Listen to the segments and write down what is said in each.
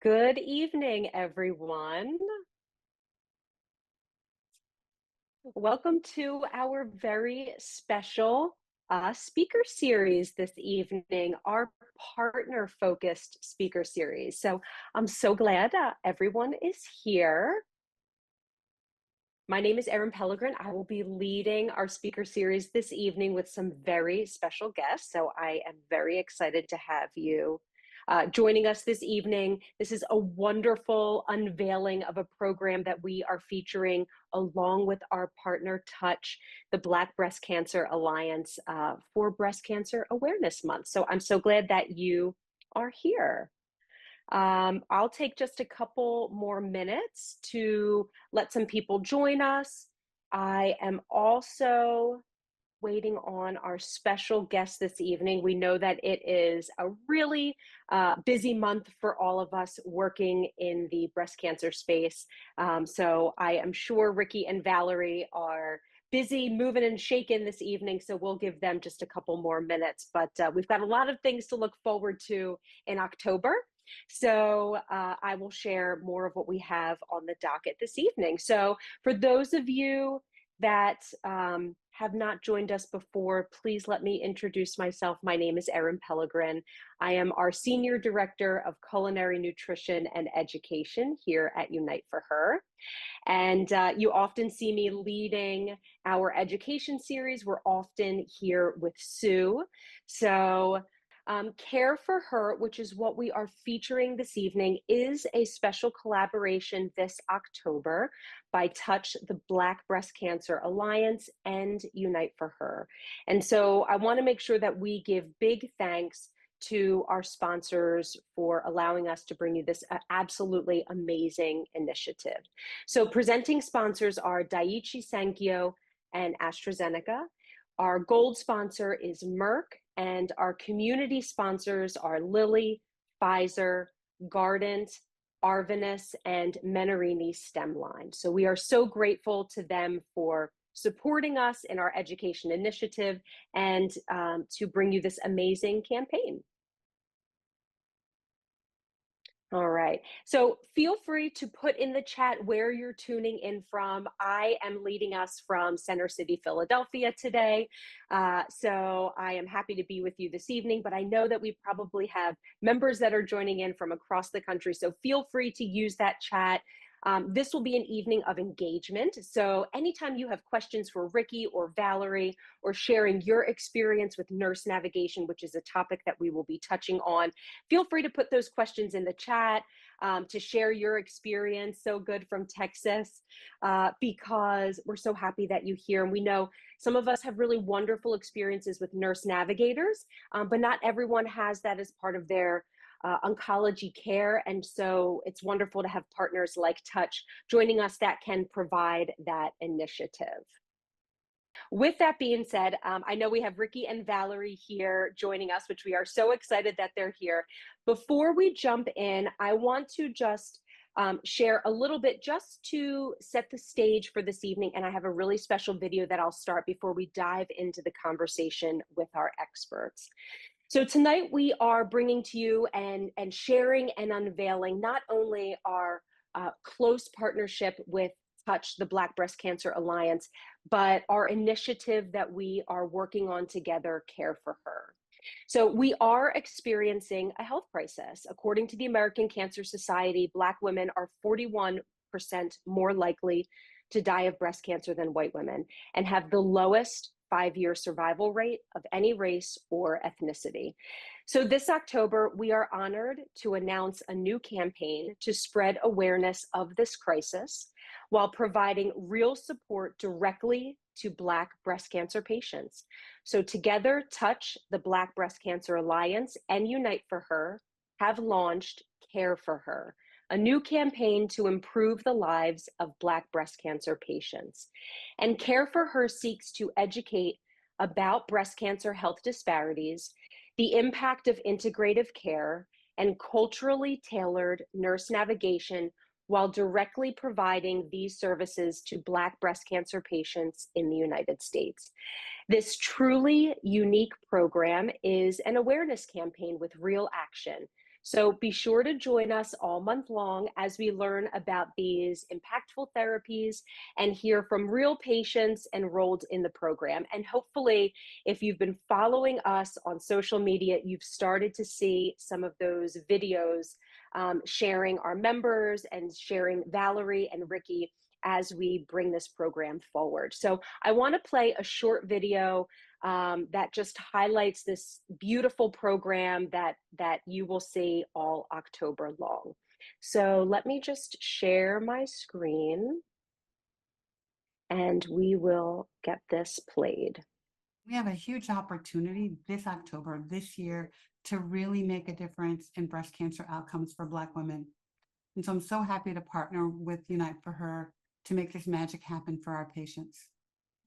Good evening, everyone. Welcome to our very special speaker series this evening, our partner-focused speaker series. So I'm so glad everyone is here. My name is Erin Pellegrin. I will be leading our speaker series this evening with some very special guests. So I am very excited to have you joining us this evening. This is a wonderful unveiling of a program that we are featuring along with our partner TOUCH, the Black Breast Cancer Alliance for Breast Cancer Awareness Month. So I'm so glad that you are here. I'll take just a couple more minutes to let some people join us. I am also waiting on our special guest this evening. We know that it is a really busy month for all of us working in the breast cancer space. So I am sure Ricki and Valarie are busy moving and shaking this evening, so we'll give them just a couple more minutes. But we've got a lot of things to look forward to in October. So I will share more of what we have on the docket this evening. So for those of you that have not joined us before, please let me introduce myself. My name is Erin Pellegrin. I am our Senior Director of Culinary Nutrition and Education here at Unite for Her. And you often see me leading our education series. We're often here with Sue. So Care for Her, which is what we are featuring this evening, is a special collaboration this October by TOUCH, the Black Breast Cancer Alliance, and Unite for Her. And so I want to make sure that we give big thanks to our sponsors for allowing us to bring you this absolutely amazing initiative. So presenting sponsors are Daiichi Sankyo and AstraZeneca. Our gold sponsor is Merck, and our community sponsors are Lilly, Pfizer, Guardant, Arvinas, and Menarini Stemline. So we are so grateful to them for supporting us in our education initiative and to bring you this amazing campaign. All right. So feel free to put in the chat where you're tuning in from. I am leading us from Center City, Philadelphia today. So I am happy to be with you this evening, but I know that we probably have members that are joining in from across the country. So feel free to use that chat. This will be an evening of engagement. So anytime you have questions for Ricki or Valarie, or sharing your experience with nurse navigation, which is a topic that we will be touching on, feel free to put those questions in the chat to share your experience. So good from Texas, because we're so happy that you're here. And we know some of us have really wonderful experiences with nurse navigators, but not everyone has that as part of their oncology care. And so it's wonderful to have partners like TOUCH joining us that can provide that initiative. With that being said, I know we have Ricki and Valarie here joining us, which we are so excited that they're here. Before we jump in, I want to just share a little bit just to set the stage for this evening. And I have a really special video that I'll start before we dive into the conversation with our experts. So tonight we are bringing to you and sharing and unveiling not only our close partnership with TOUCH, the Black Breast Cancer Alliance, but our initiative that we are working on together, Care for Her. So we are experiencing a health crisis. According to the American Cancer Society, Black women are 41% more likely to die of breast cancer than white women and have the lowest 5-year survival rate of any race or ethnicity. So this October, we are honored to announce a new campaign to spread awareness of this crisis while providing real support directly to Black breast cancer patients. So together, TOUCH, the Black Breast Cancer Alliance, and Unite for Her have launched Care for Her, a new campaign to improve the lives of Black breast cancer patients. And Care for Her seeks to educate about breast cancer health disparities, the impact of integrative care, and culturally tailored nurse navigation while directly providing these services to Black breast cancer patients in the United States. This truly unique program is an awareness campaign with real action So be sure to join us all month long as we learn about these impactful therapies and hear from real patients enrolled in the program. And hopefully, if you've been following us on social media, you've started to see some of those videos sharing our members and sharing Valarie and Ricki as we bring this program forward. So I want to play a short video that just highlights this beautiful program that you will see all October long. So let me just share my screen and we will get this played. We have a huge opportunity this October, this year, to really make a difference in breast cancer outcomes for Black women. And so I'm so happy to partner with Unite for Her to make this magic happen for our patients.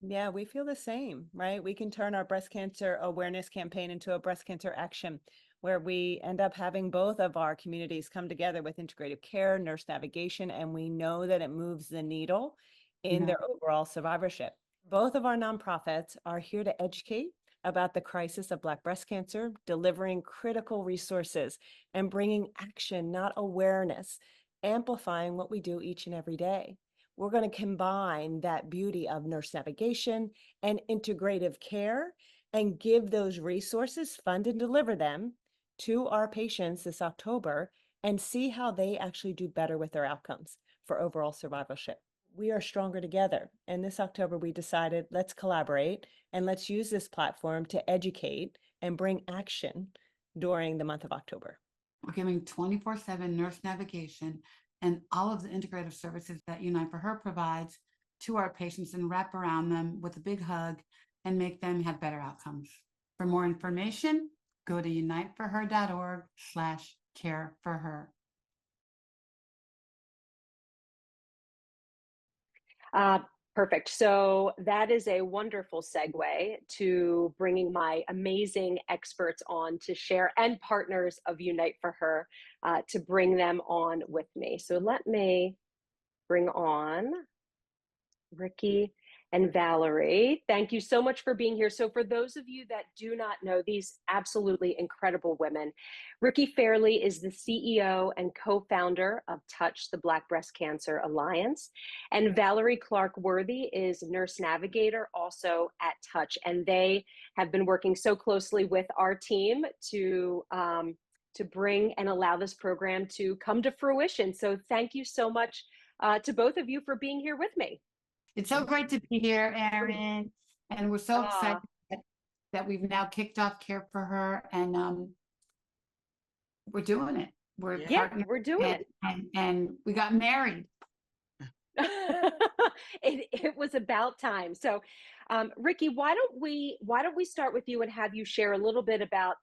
Yeah, we feel the same, right? We can turn our breast cancer awareness campaign into a breast cancer action where we end up having both of our communities come together with integrative care, nurse navigation, and we know that it moves the needle in their overall survivorship. Both of our nonprofits are here to educate about the crisis of Black breast cancer, delivering critical resources and bringing action, not awareness, amplifying what we do each and every day. We're going to combine that beauty of nurse navigation and integrative care and give those resources, fund and deliver them to our patients this October and see how they actually do better with their outcomes for overall survivorship. We are stronger together. And this October, we decided let's collaborate and let's use this platform to educate and bring action during the month of October. We're giving 24/7 nurse navigation and all of the integrative services that Unite for Her provides to our patients and wrap around them with a big hug and make them have better outcomes. For more information, go to uniteforher.org/care-for-her. Perfect. So that is a wonderful segue to bringing my amazing experts on to share and partners of Unite for Her to bring them on with me. So let me bring on Ricki and Valarie. Thank you so much for being here. So for those of you that do not know these absolutely incredible women, Ricki Fairley is the CEO and co-founder of TOUCH, the Black Breast Cancer Alliance. And Valarie Clark-Worthy is nurse navigator also at TOUCH. And they have been working so closely with our team to bring and allow this program to come to fruition. So thank you so much to both of you for being here with me. It's so great to be here, Erin, and we're so excited that we've now kicked off Care for Her, and we're doing it. We're doing it, and we got married. it was about time. So, Ricki, why don't we start with you and have you share a little bit about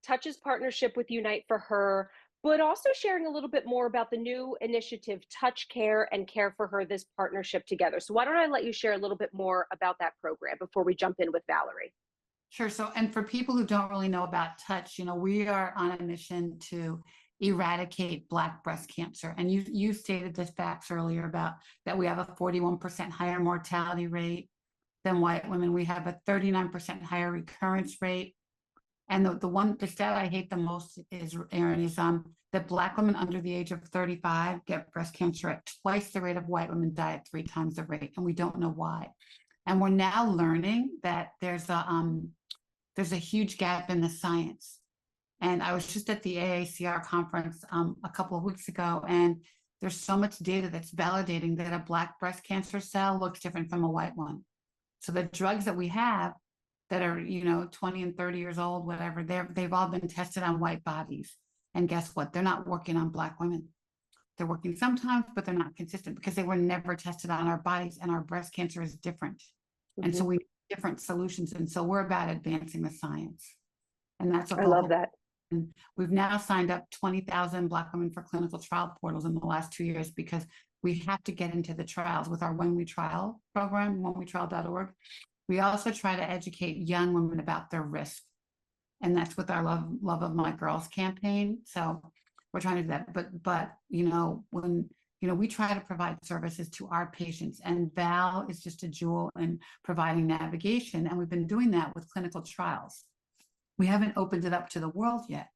TOUCH's partnership with Unite for Her, but also sharing a little bit more about the new initiative, TOUCH Care and Care for Her, this partnership together. So why don't I let you share a little bit more about that program before we jump in with Valarie? Sure. So, and for people who don't really know about TOUCH, we are on a mission to eradicate Black breast cancer. And you stated this facts earlier about that we have a 41% higher mortality rate than white women. We have a 39% higher recurrence rate. And the stat I hate the most is, Erin, is that Black women under the age of 35 get breast cancer at twice the rate of white women, die at 3 times the rate, and we don't know why. And we're now learning that there's a huge gap in the science. And I was just at the AACR conference a couple of weeks ago, and there's so much data that's validating that a Black breast cancer cell looks different from a white one. So the drugs that we have that are 20 and 30 years old, whatever, they've all been tested on white bodies, and guess what, they're not working on Black women. They're working sometimes, but they're not consistent because they were never tested on our bodies, and our breast cancer is different. And so we need different solutions, and so we're about advancing the science, and that's what I love that. And we've now signed up 20,000 Black women for clinical trial portals in the last 2 years because we have to get into the trials with our When We Trial program, whenwetrial.org. We also try to educate young women about their risk. And that's with our Love of My Girls campaign. So we're trying to do that. But when we try to provide services to our patients, and Val is just a jewel in providing navigation. And we've been doing that with clinical trials. We haven't opened it up to the world yet.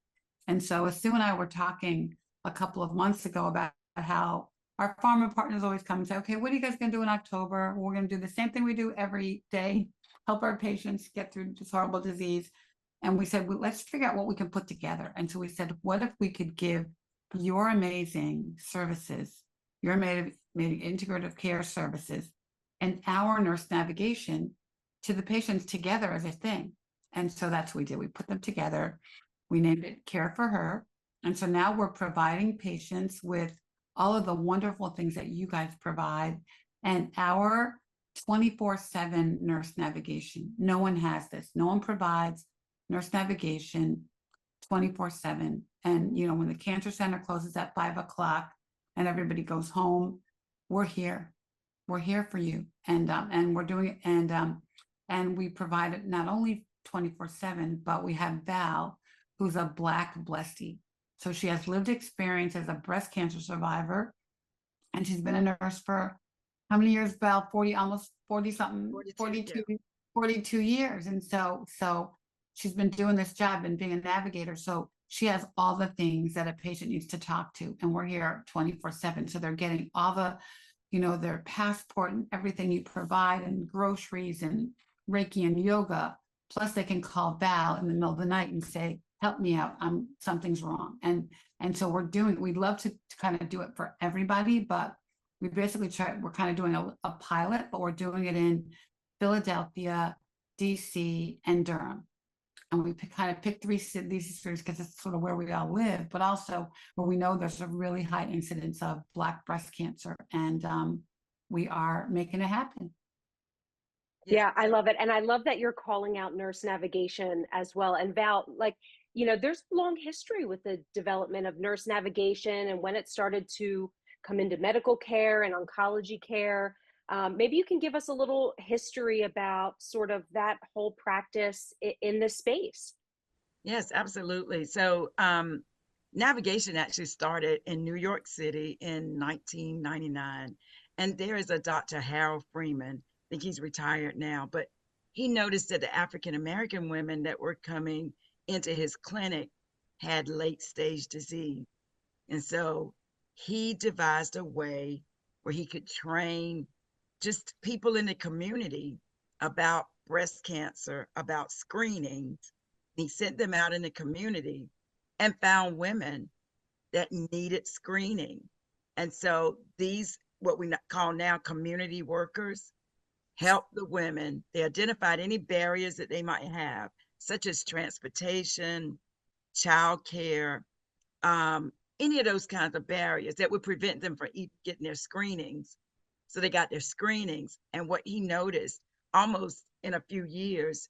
And so Sue and I were talking a couple of months ago about how our pharma partners always come and say, okay, what are you guys going to do in October? We're going to do the same thing we do every day, help our patients get through this horrible disease. And we said, well, let's figure out what we can put together. And so we said, what if we could give your amazing services, your amazing integrative care services, and our nurse navigation to the patients together as a thing? And so that's what we did. We put them together. We named it Care for Her. And so now we're providing patients with all of the wonderful things that you guys provide and our 24/7 nurse navigation. No one has this. No one provides nurse navigation 24/7. And, you know, when the cancer center closes at 5 o'clock and everybody goes home, we're here. We're here for you. And we're doing it. And we provide it not only 24/7, but we have Val, who's a Black blessee. So she has lived experience as a breast cancer survivor, and she's been a nurse for how many years, Val? 40, almost 40 something, 42 years. And so she's been doing this job and being a navigator. So she has all the things that a patient needs to talk to, and we're here 24/7. So they're getting all the, you know, their passport and everything you provide, and groceries and Reiki and yoga. Plus they can call Val in the middle of the night and say, help me out, something's wrong. And so we'd love to kind of do it for everybody, but we basically we're kind of doing a pilot, but we're doing it in Philadelphia, DC, and Durham. And we kind of picked these cities because it's sort of where we all live, but also where we know there's a really high incidence of Black breast cancer. And we are making it happen. Yeah, I love it. And I love that you're calling out nurse navigation as well. And Val, like, you know, there's a long history with the development of nurse navigation and when it started to come into medical care and oncology care. Maybe you can give us a little history about sort of that whole practice in this space. Yes, absolutely. So navigation actually started in New York City in 1999. And there is a Dr. Harold Freeman. I think he's retired now, but he noticed that the African American women that were coming into his clinic had late stage disease. And so he devised a way where he could train just people in the community about breast cancer, about screenings. He sent them out in the community and found women that needed screening. And so these, what we call now community workers, help the women. They identified any barriers that they might have, such as transportation, childcare, any of those kinds of barriers that would prevent them from even getting their screenings. So they got their screenings. And what he noticed almost in a few years,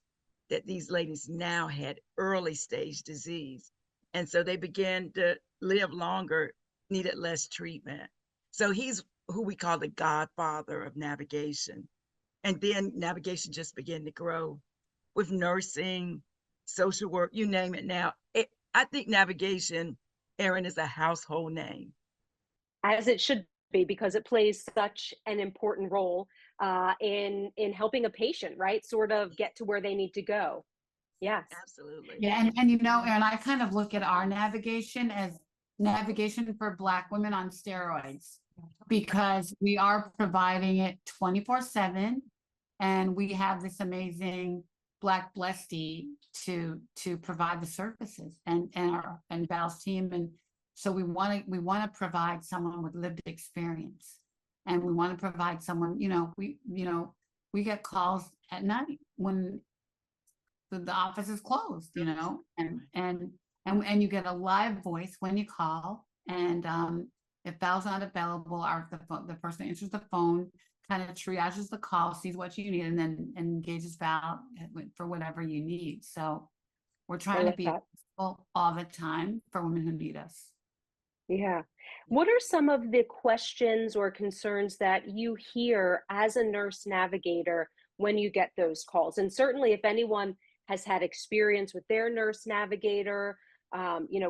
that these ladies now had early stage disease. And so they began to live longer, needed less treatment. So he's who we call the godfather of navigation. And then navigation just began to grow with nursing, social work, you name it now. I think navigation, Erin, is a household name. As it should be, because it plays such an important role in helping a patient, right? Sort of get to where they need to go. Yes. Absolutely. Yeah, and you know, and I kind of look at our navigation as navigation for Black women on steroids, because we are providing it 24/7, and we have this amazing Black blessee to provide the services, and Val's team. And so we want to provide someone with lived experience, and we want to provide someone, we get calls at night when the office is closed, and you get a live voice when you call. And if Val's not available, the person that answers the phone kind of triages the call, sees what you need, and then engages Val for whatever you need. So we're trying to be accessible all the time for women who need us. Yeah. What are some of the questions or concerns that you hear as a nurse navigator when you get those calls? And certainly if anyone has had experience with their nurse navigator,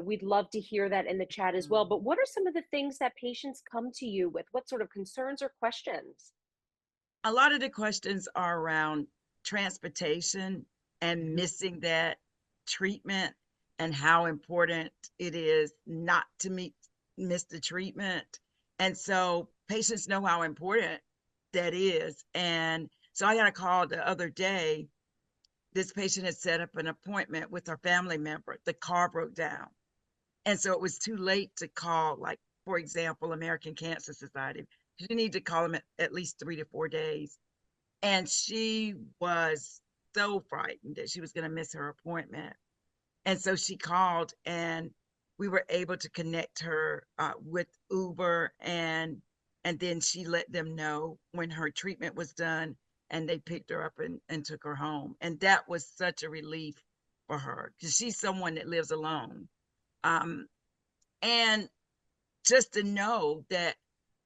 we'd love to hear that in the chat as well. But what are some of the things that patients come to you with? What sort of concerns or questions? A lot of the questions are around transportation and missing that treatment. and how important it is not to miss the treatment. And so patients know how important that is. And so I got a call the other day. This patient had set up an appointment with her family member. The car broke down. And so it was too late to call, like, for example, American Cancer Society. She needed to call them at least 3 to 4 days. And she was so frightened that she was going to miss her appointment. And so she called, and we were able to connect her with Uber, and then she let them know when her treatment was done, and they picked her up and took her home. And that was such a relief for her, because she's someone that lives alone. Um, and just to know that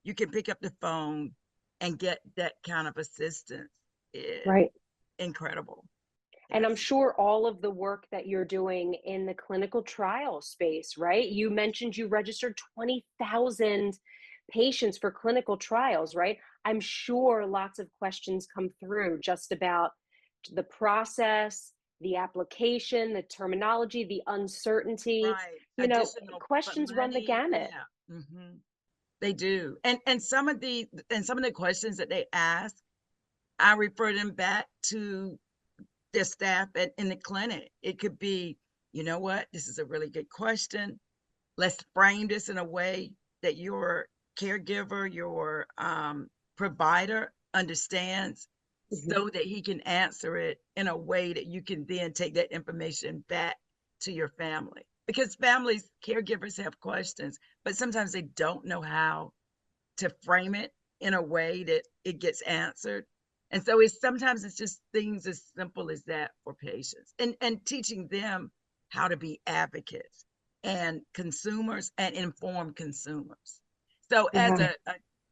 you can pick up the phone and get that kind of assistance is Right. incredible. And I'm Yes. sure all of the work that you're doing in the clinical trial space, right? You mentioned you registered 20,000 patients for clinical trials, right? I'm sure lots of questions come through just about the process, the application, the terminology, the uncertainty. Right. You know, Additional questions run the money. gamut. Yeah. They do. And some of the questions that they ask, I refer them back to their staff in the clinic. It could be, you know what, this is a really good question. Let's frame this in a way that your caregiver, your provider understands, Mhm. so that he can answer it in a way that you can then take that information back to your family. Because families, caregivers have questions, but sometimes they don't know how to frame it in a way that it gets answered. And so it's just things as simple as that for patients, and teaching them how to be advocates and consumers and informed consumers. So Yeah.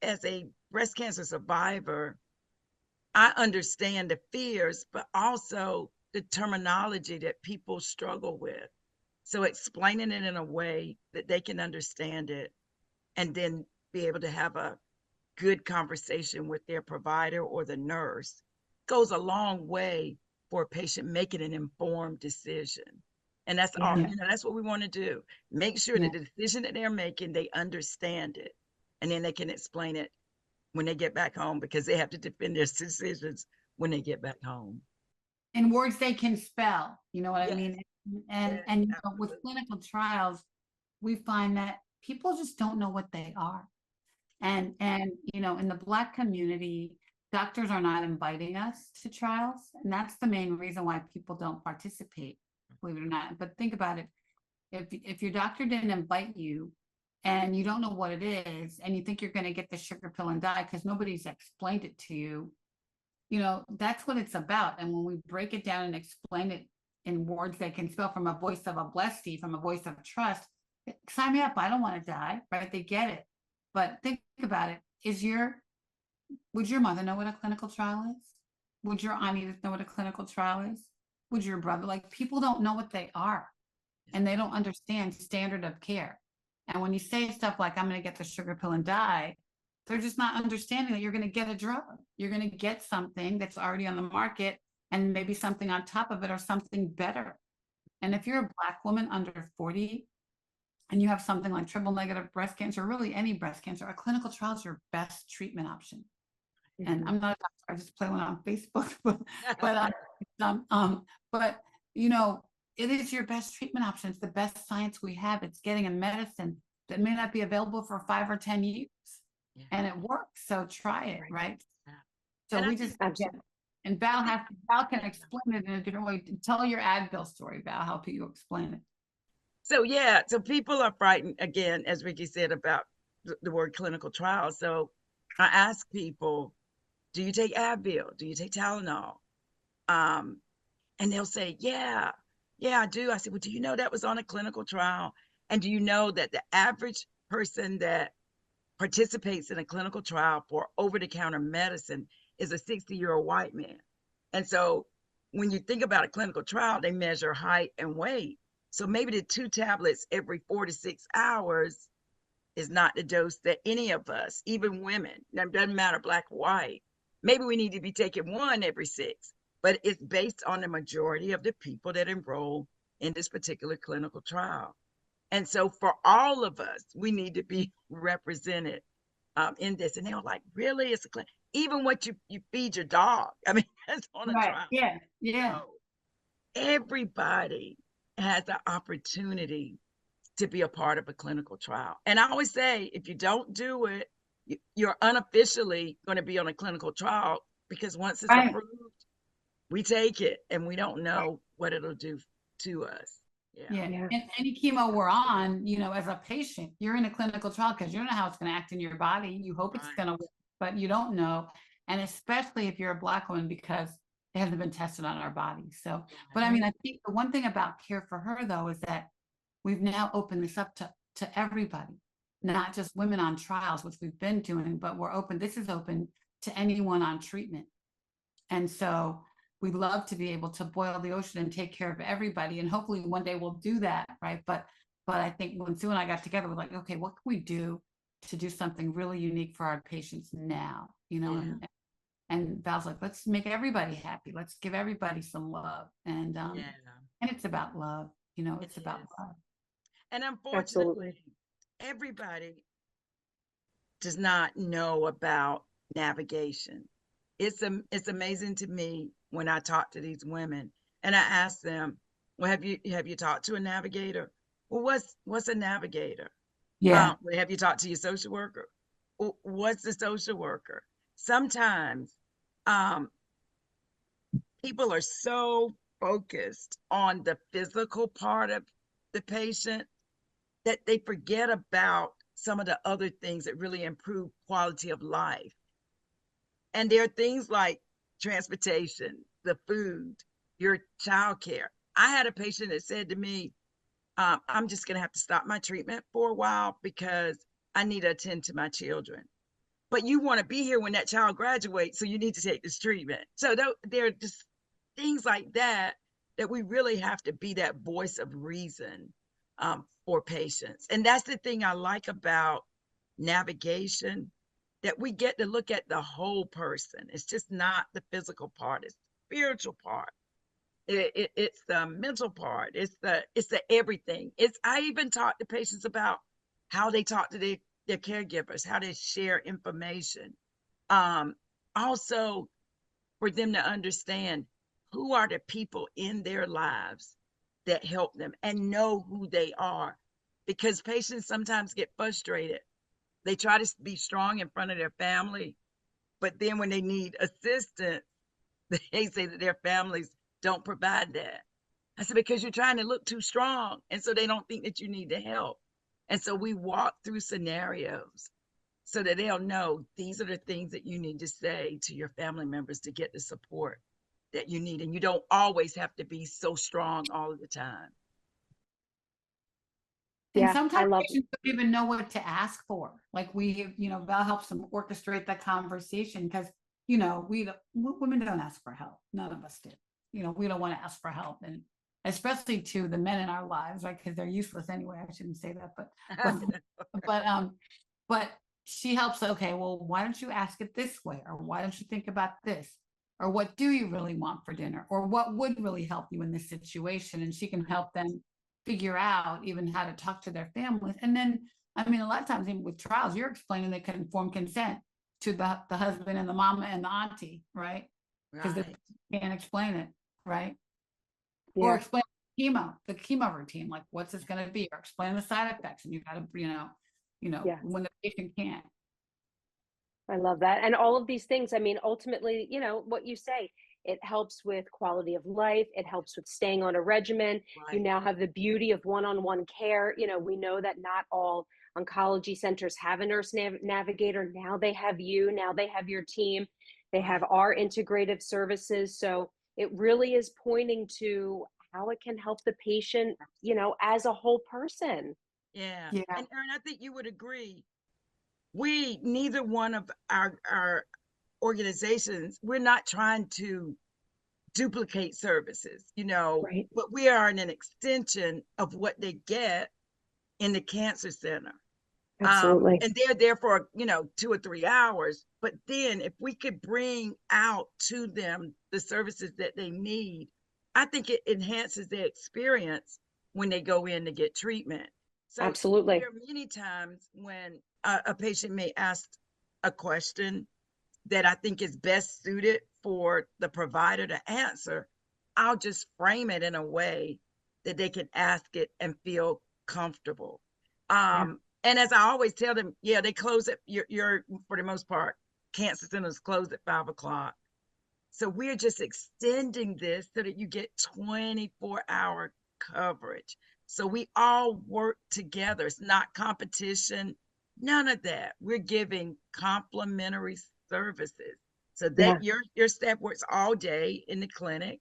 as a breast cancer survivor, I understand the fears, but also the terminology that people struggle with. So explaining it in a way that they can understand it, and then be able to have a good conversation with their provider or the nurse, goes a long way for a patient making an informed decision. And that's all, Yeah. Yeah. that's what we want to do. Make sure Yeah. that the decision that they're making, they understand it. And then they can explain it when they get back home, because they have to defend their decisions when they get back home. In words they can spell, you know what I Yes, mean? yes, And with absolutely. clinical trials, we find that people just don't know what they are. And in the Black community, doctors are not inviting us to trials, and that's the main reason why people don't participate, believe it or not. But think about it. If your doctor didn't invite you and you don't know what it is, and you think you're going to get the sugar pill and die because nobody's explained it to you, that's what it's about. And when we break it down and explain it in words they can spell, from a voice of a blessee, from a voice of trust, sign me up. I don't want to die, right? They get it. But think about it. Would your mother know what a clinical trial is? Would your auntie know what a clinical trial is? Would your brother? Like, people don't know what they are, and they don't understand standard of care. And when you say stuff like, I'm going to get the sugar pill and die, they're just not understanding that you're going to get a drug. You're going to get something that's already on the market, and maybe something on top of it, or something better. And if you're a Black woman under 40 and you have something like triple negative breast cancer, really any breast cancer, a clinical trial is your best treatment option. And Mhm. I'm not a doctor, I just play one on Facebook, but um, um, but you know, it is your best treatment option. It's the best science we have. It's getting a medicine that may not be available for 5 or 10 years, Yeah, and it works. So try it, Right. right? yeah. So And I we think, just get, Absolutely. and Val can explain it in a different way. Tell your Advil story, Val. How you explain it. so yeah, so people are frightened, again, as Ricki said, about the word clinical trial. So I ask people, do you take Advil? Do you take Tylenol? Um, and they'll say, yeah, I do. I said, well, do you know that was on a clinical trial? And do you know that the average person that participates in a clinical trial for over-the-counter medicine is a 60-year-old white man? And so when you think about a clinical trial, they measure height and weight. So maybe the 2 tablets every 4 to 6 hours is not the dose that any of us, even women, now it doesn't matter Black or white, maybe we need to be taking one every 6, but it's based on the majority of the people that enroll in this particular clinical trial. And so for all of us, we need to be represented in this. And they were like, really? It's a even what you feed your dog. I mean, that's on a Right. trial. Yeah. Yeah. So everybody has the opportunity to be a part of a clinical trial. And I always say, if you don't do it, you're unofficially going to be on a clinical trial, because once it's Right. approved, we take it and we don't know what it'll do to us. Yeah. Yeah. Yeah. And any chemo we're on, as a patient, you're in a clinical trial because you don't know how it's going to act in your body. You hope it's Right. going to work, but you don't know. And especially if you're a Black woman, because it hasn't been tested on our bodies. So, but I mean, I think the one thing about Care for Her, though, is that we've now opened this up to everybody, not just women on trials, which we've been doing, but this is open to anyone on treatment. And so we'd love to be able to boil the ocean and take care of everybody. And hopefully one day we'll do that, right? But I think when Sue and I got together, we're like, okay, what can we do to do something really unique for our patients now? And Val's like, let's make everybody happy. Let's give everybody some love. And it's about love, it's about love. And Absolutely. unfortunately, everybody does not know about navigation. It's amazing to me when I talk to these women and I ask them, well, have you talked to a navigator? Well, what's a navigator? Yeah. Well, have you talked to your social worker? Well, what's the social worker? Sometimes people are so focused on the physical part of the patient that they forget about some of the other things that really improve quality of life. And there are things like transportation, the food, your childcare. I had a patient that said to me, I'm just going to have to stop my treatment for a while because I need to attend to my children. But you want to be here when that child graduates, so you need to take this treatment. So there are just things like that we really have to be that voice of reason for patients. And that's the thing I like about navigation, that we get to look at the whole person. It's just not the physical part, it's the spiritual part. It's the mental part. It's the everything. I even talk to patients about how they talk to their caregivers, how they share information. Also for them to understand who are the people in their lives that help them and know who they are. Because patients sometimes get frustrated. They try to be strong in front of their family, but then when they need assistance, they say that their families don't provide that. I said, because you're trying to look too strong. And so they don't think that you need the help. And so we walk through scenarios so that they'll know these are the things that you need to say to your family members to get the support that you need. And you don't always have to be so strong all of the time. And Yeah, I sometimes love patients don't even know what to ask for. Like Val helps them orchestrate that conversation because, women don't ask for help. None of us do. We don't want to ask for help. And especially to the men in our lives, right? Because they're useless anyway. I shouldn't say that, but she helps. Okay, well, why don't you ask it this way? Or why don't you think about this? Or what do you really want for dinner? Or what would really help you in this situation? And she can help them figure out even how to talk to their families. And then, I mean, a lot of times even with trials, you're explaining they can inform consent to the husband and the mama and the auntie, right? Because they can't explain it, right? Or explain the chemo routine, like what's this going to be, or explain the side effects. And you got to, when the patient can't. I love that. And all of these things, I mean, ultimately, what you say, it helps with quality of life. It helps with staying on a regimen. Right. You now have the beauty of one-on-one care. We know that not all oncology centers have a nurse navigator. Now they have you. Now they have your team. They have our integrative services. So it really is pointing to how it can help the patient, as a whole person. Yeah. Yeah. And Erin, I think you would agree. Neither one of our organizations, we're not trying to duplicate services, Right. but we are an extension of what they get in the cancer center. Absolutely. And they're there for, 2 or 3 hours. But then if we could bring out to them the services that they need, I think it enhances their experience when they go in to get treatment. So Absolutely. there are many times when a patient may ask a question that I think is best suited for the provider to answer. I'll just frame it in a way that they can ask it and feel comfortable. Yeah. And as I always tell them, yeah, they close at your for the most part, cancer centers close at 5 o'clock. So we're just extending this so that you get 24-hour coverage. So we all work together. It's not competition, none of that. We're giving complimentary services so Yeah. that your staff works all day in the clinic.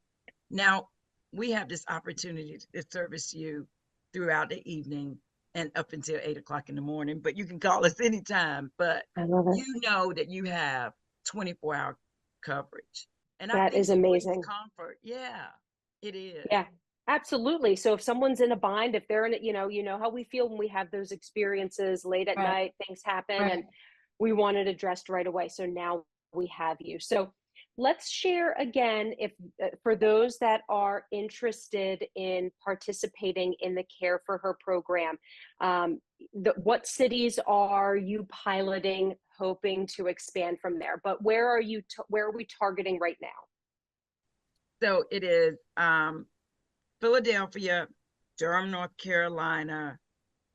Now we have this opportunity to service you throughout the evening and up until 8 o'clock in the morning, but you can call us anytime. But I love it. you know that you have 24-hour coverage. And I That think is it brings amazing. comfort. Yeah, it is. Yeah, absolutely. So if someone's in a bind, if they're in it, you know how we feel when we have those experiences late at Right, night, things happen, and right. we want it addressed right away. So now we have you. So let's share again, if for those that are interested in participating in the Care for Her program, what cities are you piloting, hoping to expand from there? But where are you? Where are we targeting right now? So it is Philadelphia, Durham, North Carolina,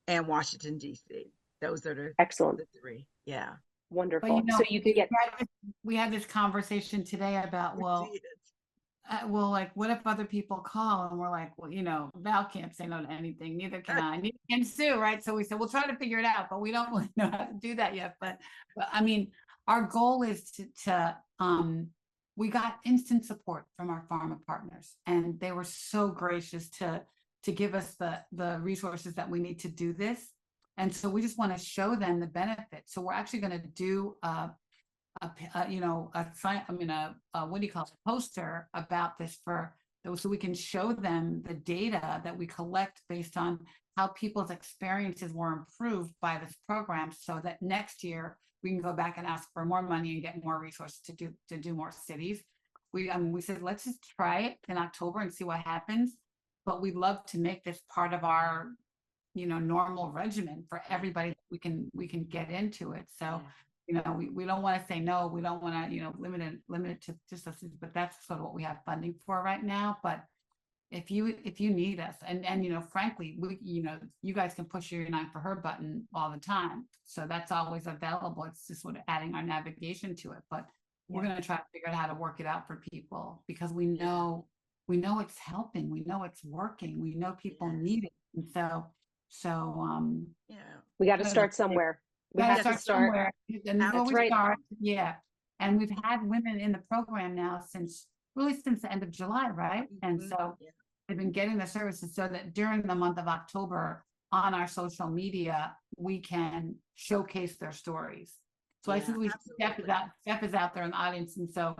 and Washington, D.C. Those are Excellent. the three. Yeah, But you Wonderful. So know, you can get we had this conversation today about, we well, did. like, what if other people call? And we're like, well, you know, Val can't say no to anything, neither can I, neither can Sue, right? So we said, we'll try to figure it out, but we don't really know how to do that yet. But I mean, our goal is we got instant support from our pharma partners, and they were so gracious to give us the resources that we need to do this. And so we just want to show them the benefit. So we're actually going to do you know, what do you call it, a poster about this for those, so we can show them the data that we collect based on how people's experiences were improved by this program, so that next year we can go back and ask for more money and get more resources to do more cities. We said, let's just try it in October and see what happens. But we'd love to make this part of our, you know, normal regimen for everybody that we can get into it. So you know, we don't want to say no, we don't want to, you know, limit it to just us, but that's sort of what we have funding for right now. But if you need us, and you know, frankly, you know, you guys can push your Unite for Her button all the time, so that's always available. It's just sort of adding our navigation to it. But we're going to try to figure out how to work it out for people, because we know it's helping, we know it's working, we know people need it. And so Yeah, we got to start somewhere. We gotta have to start start. somewhere, and this is where That's we right. start. Yeah, and we've had women in the program now since the end of July, right? And so yeah, they've been getting the services, so that during the month of October on our social media we can showcase their stories. So I yeah, think absolutely. Steph is out there in the audience, and so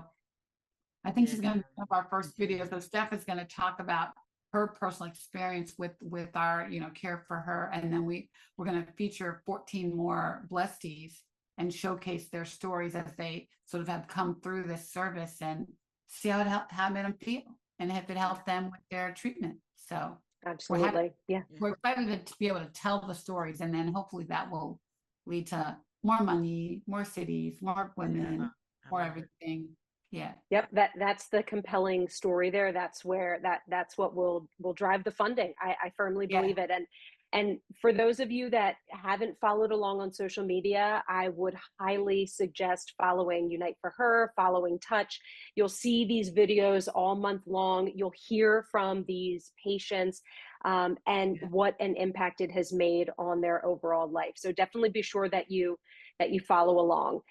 I think Yeah, she's going to be one of our first videos. So Steph is going to talk about her personal experience with our, you know, Care for Her, and then we're going to feature 14 more blessees and showcase their stories as they sort of have come through this service, and see how it made them feel, and if it helped them with their treatment. So Absolutely. Yeah. we're excited to be able to tell the stories, and then hopefully that will lead to more money, more cities, more yeah, women, I more love it. everything. Yeah. Yep. That's the compelling story there. That's where that's what will drive the funding. I firmly Yeah. believe it. And for those of you that haven't followed along on social media, I would highly suggest following Unite for Her, following Touch. You'll see these videos all month long. You'll hear from these patients and what an impact it has made on their overall life. So definitely be sure that you follow along.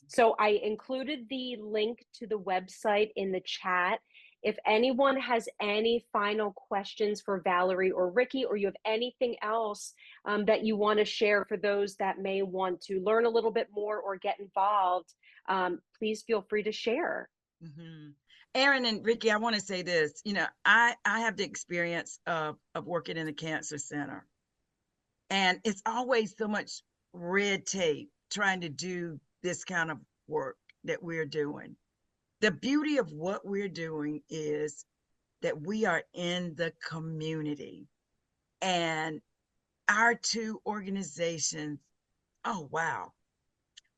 So I included the link to the website in the chat. If anyone has any final questions for Valarie or Ricki, or you have anything else that you want to share for those that may want to learn a little bit more or get involved, please feel free to share. Mm-hmm. Aaron and Ricki, I want to say this. You know, I have the experience of working in a cancer center, and it's always so much red tape trying to do this kind of work that we're doing. The beauty of what we're doing is that we are in the community, and our two organizations, oh wow,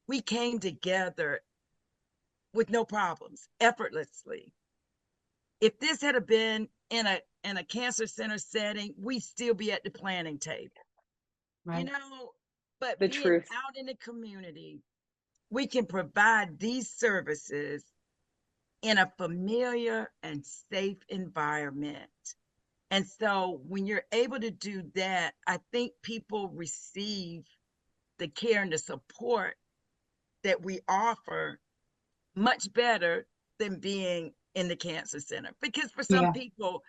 we came together with no problems, effortlessly. If this had been in a cancer center setting, we'd still be at the planning table, you Right. know. But The being truth. out in the community, we can provide these services in a familiar and safe environment. And so when you're able to do that, I think people receive the care and the support that we offer much better than being in the cancer center. Because for some Yeah. people,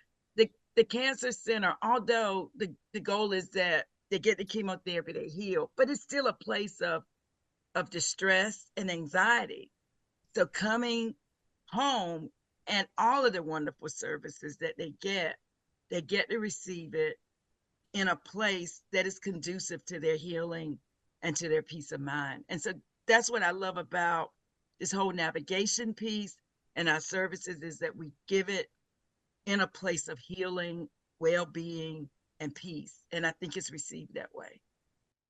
the cancer center, although the goal is that they get the chemotherapy, they heal, but it's still a place of distress and anxiety. So coming home and all of the wonderful services that they get to receive it in a place that is conducive to their healing and to their peace of mind. And so that's what I love about this whole navigation piece and our services, is that we give it in a place of healing, well-being, and peace. And I think it's received that way.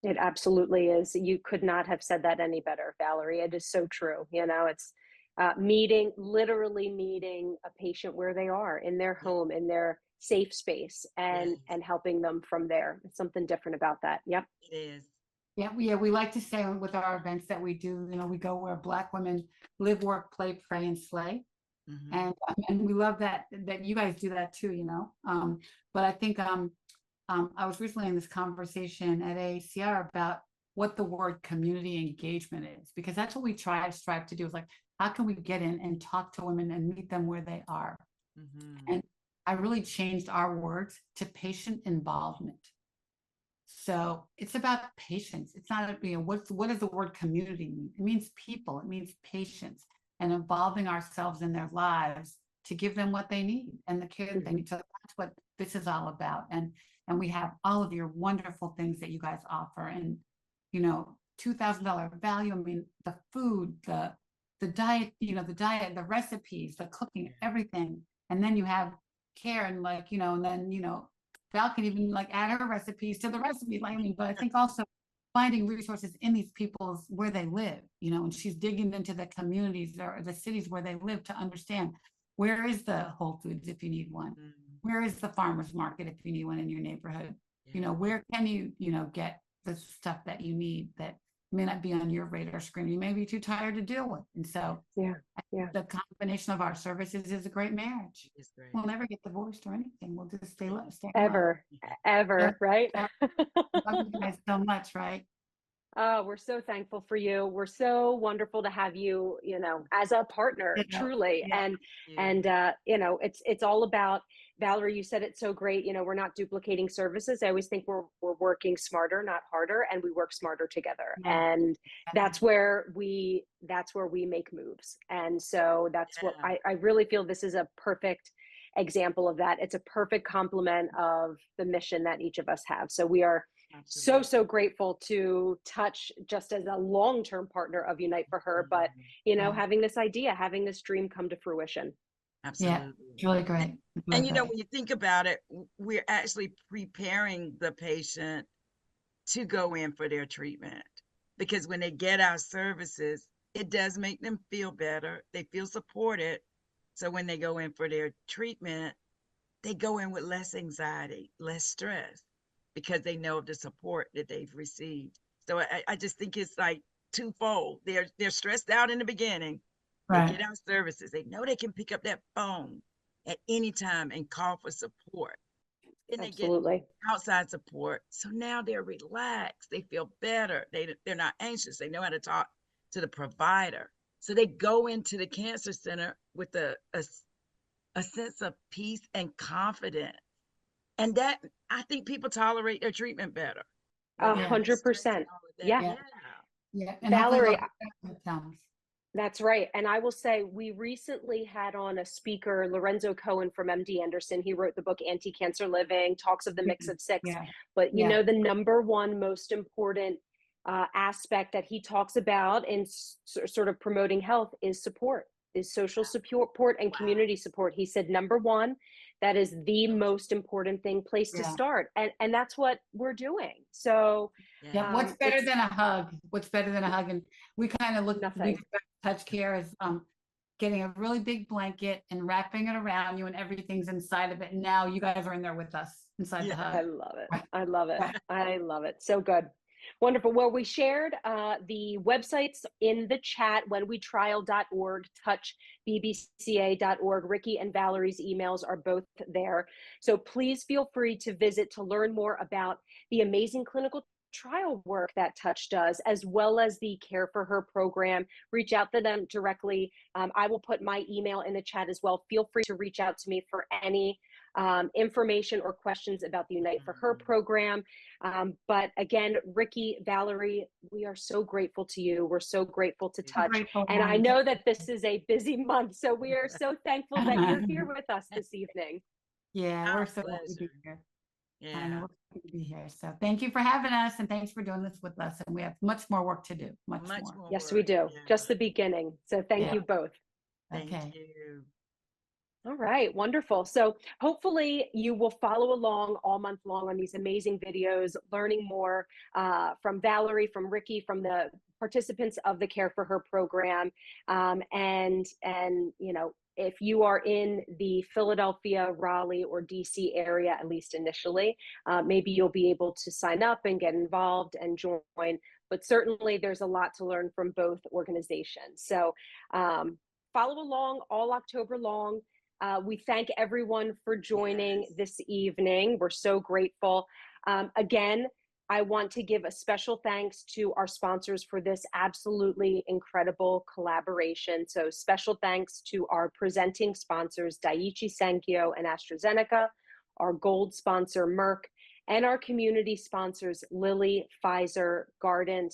It absolutely is. You could not have said that any better, Valarie. It is so true. You know, it's literally meeting a patient where they are, in their home, in their safe space, Yes, and helping them from there. It's something different about that. Yep. it is. Yeah, we like to say with our events that we do, we go where Black women live, work, play, pray, and slay. Mhm. And we love that you guys do that too. But I think I was recently in this conversation at AACR about what the word community engagement is, because that's what we strive to do, is like, how can we get in and talk to women and meet them where they are? Mhm. And I really changed our words to patient involvement. So it's about patience. It's not, what does the word community mean? It means people, it means patience, and involving ourselves in their lives to give them what they need and the care that they need. So that's what this is all about. And we have all of your wonderful things that you guys offer, and $2,000 value. I mean, the food, the diet, the recipes, the cooking, everything. And then you have care, and and then Val can even add her recipes to the recipes. But I think also finding resources in these people's where they live, and she's digging into the communities or the cities where they live to understand, where is the Whole Foods if you need one? Mhm. Where is the farmer's market if you need one in your neighborhood? Yeah. Where can you, get the stuff that you need that may not be on your radar screen? You may be too tired to deal with. And so Yeah. Yeah. the combination of our services is a great marriage. It's great. We'll never get divorced or anything. We'll just stay in love. Ever, ever, right? Love you guys so much, right? Oh, we're so thankful for you. We're so wonderful to have you, as a partner, Yeah. truly. Yeah. And it's all about, Valarie, you said it so great. We're not duplicating services. I always think we're working smarter, not harder, and we work smarter together. Yeah. And that's where we make moves. And so that's what Yeah. I really feel this is a perfect example of that. It's a perfect complement of the mission that each of us have. So we are so grateful to Touch just as a long-term partner of Unite for Her, but Yeah. having this idea, having this dream come to fruition. Yeah, Absolutely. it's really great. And when you think about it, we're actually preparing the patient to go in for their treatment, because when they get our services, it does make them feel better. They feel supported. So when they go in for their treatment, they go in with less anxiety, less stress, because they know of the support that they've received. So I just think it's like twofold. They're stressed out in the beginning. They Right. get our services. They know they can pick up that phone at any time and call for support. Then they get Absolutely. outside support. So now they're relaxed. They feel better. They're not anxious. They know how to talk to the provider. So they go into the cancer center with a sense of peace and confidence. And that, I think people tolerate their treatment better when they're not stressed and 100%. all of that. Yeah. Yeah. Yeah. Yeah. And hopefully Valarie, they'll come. that's right. And I will say, we recently had on a speaker, Lorenzo Cohen from MD Anderson. He wrote the book Anti-Cancer Living, talks of the mix of six. Yeah. But Yeah. the number one most important aspect that he talks about in sort of promoting health is support, is social support and community support. He said, number one, That is the most important place to Yeah. start. And that's what we're doing. So Yeah, what's better it's than a hug? What's better than a hug? And we kind of we nothing. describe touch care as getting a really big blanket and wrapping it around you, and everything's inside of it. And now you guys are in there with us inside the I hug. love it. I love it. I love it. So good. Wonderful. Well, we shared the websites in the chat, whenwetrial.org, touchbbca.org. Ricki and Valarie's emails are both there. So please feel free to visit to learn more about the amazing clinical trial work that Touch does, as well as the Care for Her program. Reach out to them directly. I will put my email in the chat as well. Feel free to reach out to me for any information or questions about the Unite for Her program. But again, Ricki, Valarie, we are so grateful to you. We're so grateful to Touch. Grateful, And I Lauren. know that this is a busy month, so we are so thankful that you're here with us this evening. Yeah, Our we're so happy to be pleasure. here. I Yeah. know we're happy to be here. So thank you for having us, and thanks for doing this with us. And we have much more work to do. Much more. Yes, we work. do. Yeah. Just the beginning. So thank Yeah. you both. Thank Okay. you. All right, wonderful. So hopefully you will follow along all month long on these amazing videos, learning more from Valarie, from Ricki, from the participants of the Care for Her program. And you know, if you are in the Philadelphia, Raleigh, or DC area, at least initially, maybe you'll be able to sign up and get involved and join. But certainly there's a lot to learn from both organizations. So follow along all October long. We thank everyone for joining this evening. We're so grateful. Again, I want to give a special thanks to our sponsors for this absolutely incredible collaboration. So special thanks to our presenting sponsors, Daiichi Sankyo and AstraZeneca, our gold sponsor, Merck, and our community sponsors, Lilly, Pfizer, Guardant,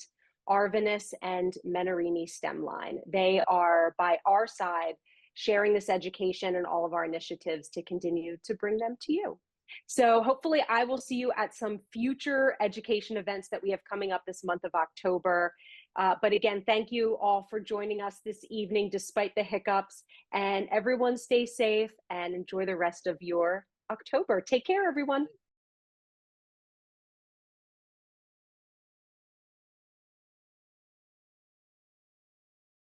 Arvinas, and Menarini Stemline. They are by our side, sharing this education and all of our initiatives to continue to bring them to you. So hopefully I will see you at some future education events that we have coming up this month of October. But again, thank you all for joining us this evening, despite the hiccups, and everyone stay safe and enjoy the rest of your October. Take care, everyone.